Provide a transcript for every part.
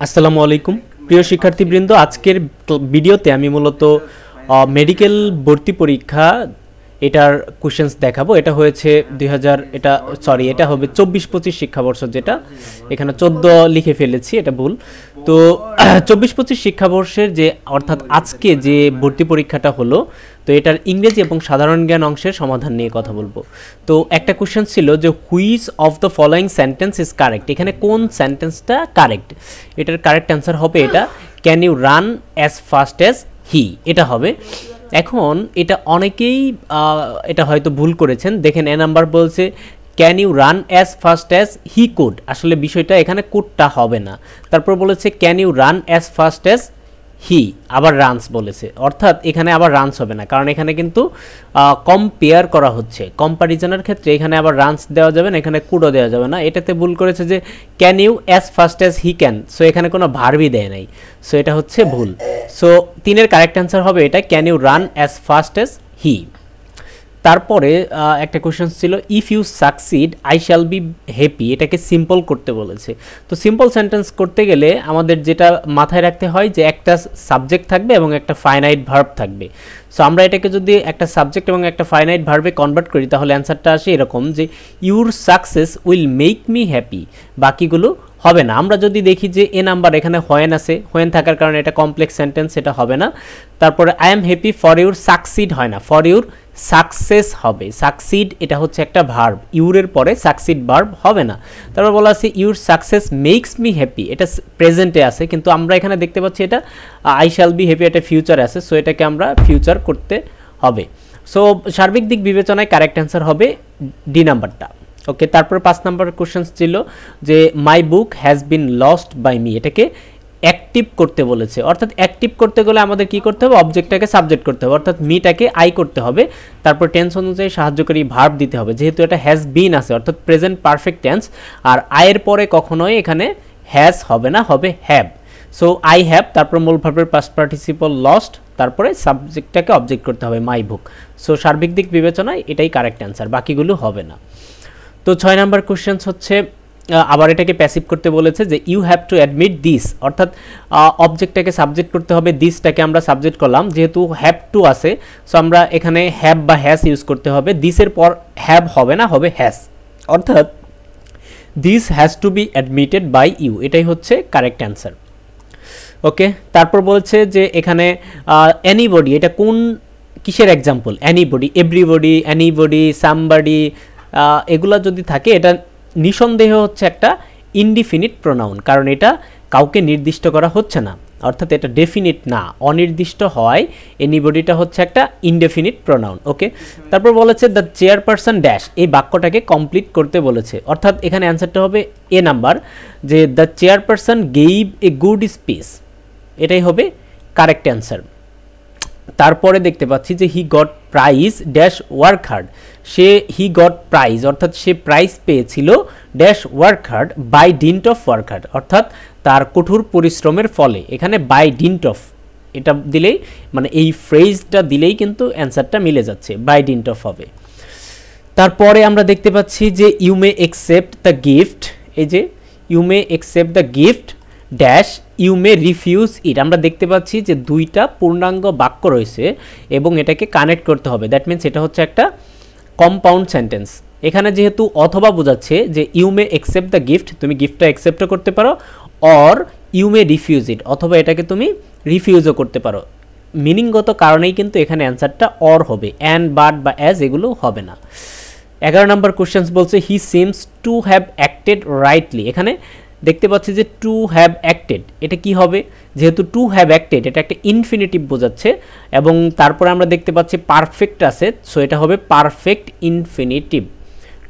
আসসালামু আলাইকুম প্রিয় শিক্ষার্থীবৃন্দ, আজকের ভিডিওতে আমি মূলত মেডিকেল ভর্তি পরীক্ষা এটার কোশ্চেন্স দেখাবো। এটা হয়েছে 2000 এটা হবে 24-25 শিক্ষাবর্ষ, যেটা এখানে 14 লিখে ফেলেছি, এটা ভুল। তো 24-25 শিক্ষাবর্ষের যে অর্থাৎ আজকে যে ভর্তি পরীক্ষাটা হলো, তো এটার ইংরেজি এবং সাধারণ জ্ঞান অংশের সমাধান নিয়ে কথা বলবো। তো একটা কোশ্চেন ছিল যে which of the following sentence is correct, এখানে কোন সেন্টেন্সটা কারেক্ট। এটার কারেক্ট অ্যান্সার হবে এটা, can you run as fast as he, এটা হবে। এখন এটা অনেকেই এটা হয়তো ভুল করেছেন। দেখেন এ নাম্বার বলছে can you run as fast as he could, আসলে বিষয়টা এখানে কুডটা হবে না। তারপর বলেছে can you run as fast as he, আবার রানস বলেছে, অর্থাৎ এখানে আবার রানস হবে না, কারণ এখানে কিন্তু কম্পেয়ার করা হচ্ছে। কম্প্যারিজনের ক্ষেত্রে এখানে আবার রানস দেওয়া যাবে না, এখানে কুডও দেওয়া যাবে না। এটাতে ভুল করেছে যে can you as fast as he can, so এখানে কোনো ভার্বই দেয় নাই, সো এটা হচ্ছে ভুল। সো 3-এর কারেক্ট অ্যান্সার হবে এটা, can you run as fast as he. তারপরে একটা কোশ্চেন ছিল if you succeed I shall be happy, এটাকে সিম্পল করতে বলেছে। তো সিম্পল সেন্টেন্স করতে গেলে আমাদের যেটা মাথায় রাখতে হয় যে একটা সাবজেক্ট থাকবে এবং একটা ফাইনাইট ভার্ব থাকবে। সো আমরা এটাকে যদি একটা সাবজেক্ট এবং একটা ফাইনাইট ভার্বে কনভার্ট করি, তাহলে অ্যান্সারটা আসে এরকম যে your success will make me happy, বাকিগুলো হবে না। আমরা যদি দেখি যে এ নাম্বার এখানে হোয়েন আছে, হোয়েন থাকার কারণে এটা কমপ্লেক্স সেন্টেন্স, এটা হবে না। তারপরে I am happy for your succeed হয় না, ফর ইউর সাকসেস হবে। সাকসিড এটা হচ্ছে একটা ভার্ব, ইউরের পরে সাকসিড ভার্ব হবে না। তারপর বলা আছে your success makes me happy, এটা প্রেজেন্টে আছে, কিন্তু আমরা এখানে দেখতে পাচ্ছি এটা আই শ্যাল বি হ্যাপি, এটা ফিউচারে আছে, সো এটাকে আমরা ফিউচার করতে হবে। সো সার্বিক দিক বিবেচনায় কারেক্ট অ্যান্সার হবে ডি নাম্বারটা। ওকে, তারপর 5 নাম্বার কোশ্চেন ছিল যে my book has been lost by me, এটাকে অ্যাক্টিভ করতে বলেছে। অর্থাৎ অ্যাক্টিভ করতে গেলে আমাদের কি করতে হবে, অবজেক্টটাকে সাবজেক্ট করতে হবে, অর্থাৎ মিটাকে আই করতে হবে, তারপর টেন্স অনুযায়ী সাহায্যকারী ভার্ব দিতে হবে। যেহেতু এটা হ্যাজ বিন আছে, অর্থাৎ প্রেজেন্ট পারফেক্ট টেন্স, আর আয়ের পরে কখনোই এখানে হ্যাজ হবে না, হবে হ্যাভ। সো আই হ্যাভ, তারপর মূল ভার্বের পাস্ট পার্টিসিপল লস্ট, তারপরে সাবজেক্টটাকে অবজেক্ট করতে হবে মাই বুক। সো সার্বিক দিক বিবেচনায় এটাই কারেক্ট অ্যান্সার, বাকিগুলো হবে না। তো 6 নাম্বার কোশ্চেন হচ্ছে আবার এটাকে প্যাসিভ করতে বলেছে যে you have to admit this, অর্থাৎ অবজেক্টটাকে সাবজেক্ট করতে হবে, দিসটাকে আমরা সাবজেক্ট করলাম, যেহেতু হ্যাভ টু আছে, সো আমরা এখানে হ্যাভ বা হ্যাজ ইউজ করতে হবে। দিসের পর হ্যাভ হবে না, হবে হ্যাজ, অর্থাৎ this has to be admitted by you, এটাই হচ্ছে কারেক্ট অ্যান্সার। ওকে, তারপর বলছে যে এখানে এনিবডি, এটা কোন কিসের example, anybody, everybody, anybody, somebody, এগুলা যদি থাকে এটা নিঃসন্দেহ হচ্ছে একটা ইনডিফিনিট প্রোনাউন, কারণ এটা কাউকে নির্দিষ্ট করা হচ্ছে না, অর্থাৎ এটা ডেফিনিট না, অনির্দিষ্ট হয়। এনিবডিটা হচ্ছে একটা ইনডেফিনিট প্রোনাউন। ওকে, তারপর বলেছে দ্য চেয়ারপারসন ড্যাশ, এই বাক্যটাকে কমপ্লিট করতে বলেছে, অর্থাৎ এখানে অ্যান্সারটা হবে এ নাম্বার, যে the chairperson gave a good speech, এটাই হবে কারেক্ট অ্যান্সার। তারপরে দেখতে পাচ্ছি যে he got prize dash work hard, he got prize, অর্থাৎ সে প্রাইজ পেয়েছিল dash work hard by dint of work hard, অর্থাৎ তার কঠোর পরিশ্রমের ফলে। এখানে বাই ডিন্ট অফ এটা দিলেই, মানে এই ফ্রেজটা দিলেই কিন্তু অ্যান্সারটা মিলে যাচ্ছে, বাই ডিন্ট অফ হবে। তারপরে আমরা দেখতে পাচ্ছি যে you may accept the gift, এই যে you may accept the gift dash you may refuse it, আমরা দেখতে পাচ্ছি যে দুইটা পূর্ণাঙ্গ বাক্য রয়েছে এবং এটাকে কানেক্ট করতে হবে, দ্যাট মিনস এটা হচ্ছে একটা কম্পাউন্ড সেন্টেন্স। এখানে যেহেতু অথবা বোঝাচ্ছে যে you may accept the gift, তুমি গিফটটা অ্যাকসেপ্টও করতে পারো, or you may refuse it, অথবা এটাকে তুমি রিফিউজও করতে পারো। মিনিংগত কারণেই কিন্তু এখানে অ্যান্সারটা অর হবে, অ্যান্ড, বাট বা অ্যাজ এগুলো হবে না। 11 নম্বর কোশ্চেন্স বলছে he seems to have acted rightly, এখানে দেখতে পাচ্ছি যে টু হ্যাভ অ্যাক্টেড, এটা কি হবে, যেহেতু টু হ্যাভ অ্যাক্টেড এটা একটা ইনফিনিটিভ বোঝাচ্ছে, এবং তারপরে আমরা দেখতে পাচ্ছি পারফেক্ট আছে, সো এটা হবে পারফেক্ট ইনফিনিটিভ।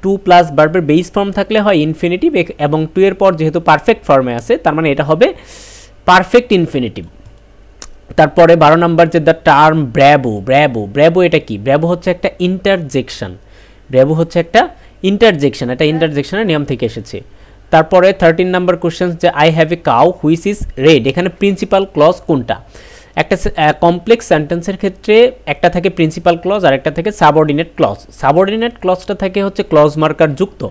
টু প্লাস ভার্বের বেস ফর্ম থাকলে হয় ইনফিনিটিভ, এবং টু এর পর যেহেতু পারফেক্ট ফর্মে আছে, তার মানে এটা হবে পারফেক্ট ইনফিনিটিভ। তারপরে 12 নম্বর যে the term bravo, bravo, bravo এটা কি, ব্র্যাভো হচ্ছে একটা ইন্টারজেকশন, ব্র্যাভো হচ্ছে একটা ইন্টারজেকশন, এটা ইন্টারজেকশনের নিয়ম থেকে এসেছে। তারপরে 13 নাম্বার কোশ্চেন যে I have a cow which is red, এখানে প্রিন্সিপাল ক্লজ কোনটা, একটা কমপ্লেক্স সেন্টেন্সের ক্ষেত্রে একটা থাকে প্রিন্সিপাল ক্লজ আর একটা থাকে সাবঅর্ডিনেট ক্লজ। সাবঅর্ডিনেট ক্লজটা থাকে হচ্ছে ক্লজ মার্কার যুক্ত।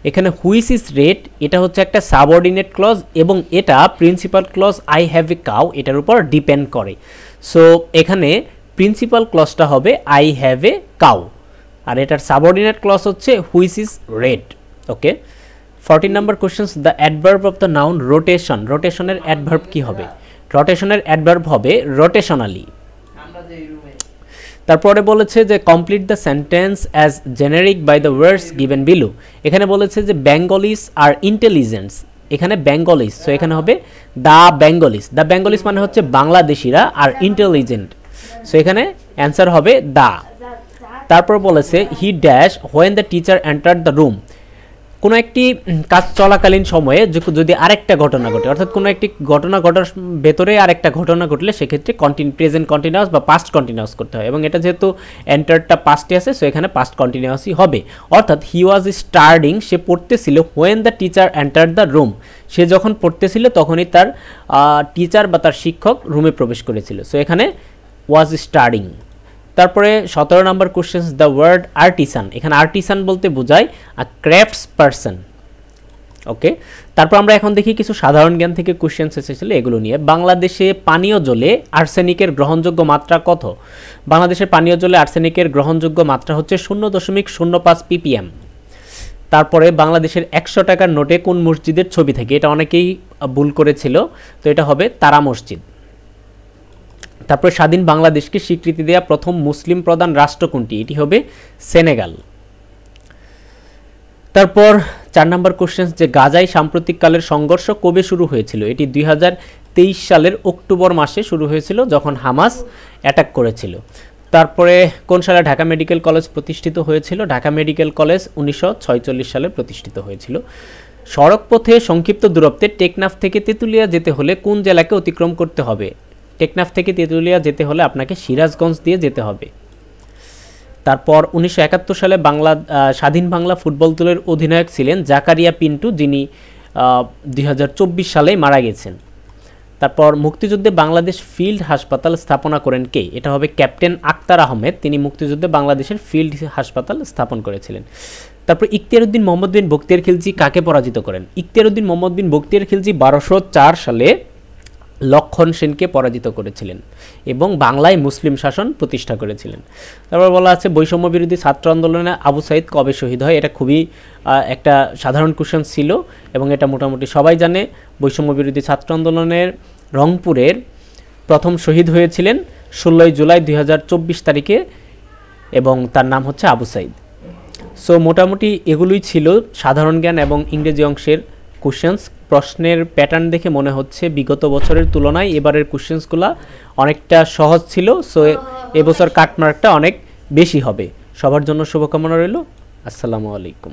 এখানে হুইচ ইজ রেড এটা হচ্ছে একটা সাবঅর্ডিনেট ক্লজ এবং এটা principal clause I have a cow এটার উপর ডিপেন্ড করে। সো এখানে প্রিন্সিপাল ক্লজটা হবে আই হ্যাভ এ কাউ, আর এটার সাবঅর্ডিনেট ক্লজ হচ্ছে which is red. Okay, 14 number questions, the adverb of the noun rotation. রোটেশনের অ্যাডভার্ব কি হবে? রোটেশনের অ্যাডভার্ব হবে রোটেশনালি। তারপরে বলেছে যে complete the sentence as generic by the words given below. এখানে বলেছে যে বেঙ্গলিস আর ইন্টেলিজেন্টস, এখানে বেঙ্গলিস, সো এখানে হবে দ্য বেঙ্গলিস। দ্য বেঙ্গলিস মানে হচ্ছে বাংলাদেশিরা, আর ইন্টেলিজেন্ট, সো এখানে অ্যান্সার হবে দ্য। তারপর বলেছে he dash when the teacher enter the room. কোনো একটি কাজ চলাকালীন সময়ে যদি আরেকটা ঘটনা ঘটে, অর্থাৎ কোনো একটি ঘটনা ঘটার ভেতরে আরেকটা ঘটনা ঘটলে সেক্ষেত্রে প্রেজেন্ট কন্টিনিউয়াস বা পাস্ট কন্টিনিউয়াস করতে হয়, এবং এটা যেহেতু এন্টারটা পাস্টে আছে সো এখানে পাস্ট কন্টিনিউয়াসই হবে। অর্থাৎ হি ওয়াজ স্টাডিং, সে পড়তেছিল, when the teacher enter the room, সে যখন পড়তেছিল তখনই তার টিচার বা তার শিক্ষক রুমে প্রবেশ করেছিল, সো এখানে ওয়াজ স্টাডিং। তারপরে 17 number question, the word artisan. এখানে আর্টিসান বলতে বোঝায় আ ক্রাফটস পারসন। ওকে, তারপর আমরা এখন দেখি কিছু সাধারণ জ্ঞান থেকে কোশ্চেন এসেছিল এগুলো নিয়ে। বাংলাদেশে পানীয় জলে আর্সেনিকের গ্রহণযোগ্য মাত্রা কত? বাংলাদেশের পানীয় জলে আর্সেনিকের গ্রহণযোগ্য মাত্রা হচ্ছে 0.05 ppm। তারপরে বাংলাদেশের 100 টাকার নোটে কোন মসজিদের ছবি থাকে? এটা অনেকেই ভুল করেছিল, তো এটা হবে তারা মসজিদ। তারপর স্বাধীন বাংলাদেশকে স্বীকৃতি দেওয়া প্রথম মুসলিম প্রধান রাষ্ট্র কোনটি? এটি হবে সেনেগাল। তারপর 4 নম্বর কোশ্চেন, যে গাজায় সাম্প্রতিককালের সংঘর্ষ কবে শুরু হয়েছিল? এটি 2023 সালের অক্টোবর মাসে শুরু হয়েছিল, যখন হামাস অ্যাটাক করেছিল। তারপরে কোন সালে ঢাকা মেডিকেল কলেজ প্রতিষ্ঠিত হয়েছিল? ঢাকা মেডিকেল কলেজ 1946 সালে প্রতিষ্ঠিত হয়েছিল। সড়ক পথে সংক্ষিপ্ত দূরত্বে টেকনাফ থেকে তেঁতুলিয়া যেতে হলে কোন জেলাকে অতিক্রম করতে হবে? টেকনাফ থেকে তেঁতুলিয়া যেতে হলে আপনাকে সিরাজগঞ্জ দিয়ে যেতে হবে। তারপর 1971 সালে স্বাধীন বাংলা ফুটবল দলের অধিনায়ক ছিলেন জাকারিয়া পিন্টু, যিনি 2024 সালে মারা গেছেন। তারপর মুক্তিযুদ্ধে বাংলাদেশ ফিল্ড হাসপাতাল স্থাপনা করেন কে? এটা হবে ক্যাপ্টেন আক্তার আহমেদ, তিনি মুক্তিযুদ্ধে বাংলাদেশের ফিল্ড হাসপাতাল স্থাপন করেছিলেন। তারপর ইখতিয়ার উদ্দিন মোহাম্মদ বিন বখতিয়ার খিলজি কাকে পরাজিত করেন? ইখতিয়ার উদ্দিন মোহাম্মদ বিন বখতিয়ার খিলজি 1204 সালে লক্ষণ সেনকে পরাজিত করেছিলেন এবং বাংলায় মুসলিম শাসন প্রতিষ্ঠা করেছিলেন। তারপর বলা আছে বৈষম্য বিরোধী ছাত্র আন্দোলনে আবু সাইদ কবে শহীদ হয়? এটা খুবই একটা সাধারণ কোশ্চেন ছিল এবং এটা মোটামুটি সবাই জানে। বৈষম্য বিরোধী ছাত্র আন্দোলনের রংপুরের প্রথম শহীদ হয়েছিলেন 16 জুলাই 2024 তারিখে এবং তার নাম হচ্ছে আবু সাইদ। সো মোটামুটি এগুলোই ছিল সাধারণ জ্ঞান এবং ইংরেজি অংশের কোশ্চেন্স। প্রশ্নের প্যাটার্ন দেখে মনে হচ্ছে বিগত বছরের তুলনায় এবারের কোশ্চেন্সগুলো অনেকটা সহজ ছিল, সো এবছর কাটমার্কটা অনেক বেশি হবে। সবার জন্য শুভকামনা রইল। আসসালামু আলাইকুম।